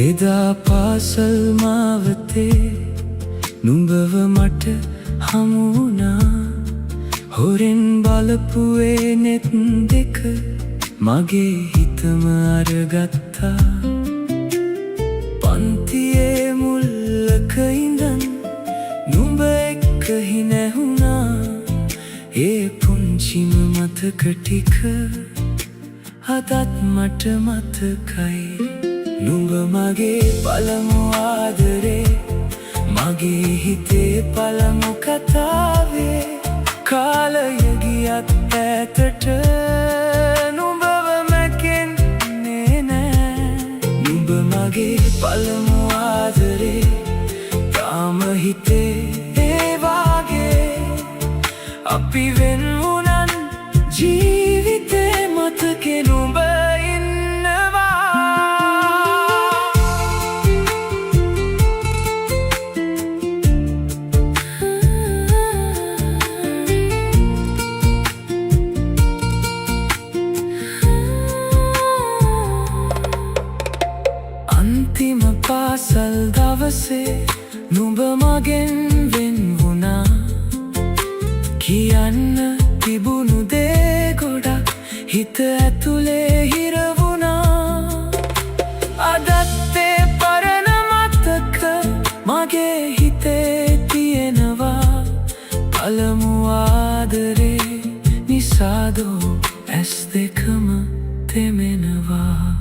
එදා පාසල් මාවතේ නුඹව මට හමු වුණා. හොරෙන් බලපු ඒ නෙත් දෙක මගේ හිතම අරගත්තා. පන්තියේ මුල්ලක ඉඳන් නුඹ එක්ක හිනැහුණා. ඒ පුංචිම මතක ටික අදත් මට මතකයි. නුඹ මගේ පළමු ආදරේ, මගේ හිතේ පළමු කතාවේ. කාලය ගියත් ඈතට නුඹව මැකෙන්නේ නෑ. නුඹ මගේ පළමු ආදරේ, තාම හිතේ ඒ වාගේ. අපි වෙන් වුණන් ජීවිතේ මතකේ නුඹ අන්තිම පාසල් දවසේ නුඹ මගෙන් වෙන් වුණා. කියන්න තිබුණු දේ ගොඩක් හිත ඇතුලේ හිර වුණා. අදත් ඒ පරණ මතක මගේ හිතේ තියෙනවා. පළමු ආදරේ නිසාදෝ ඇස් දෙකම තෙමෙනවා.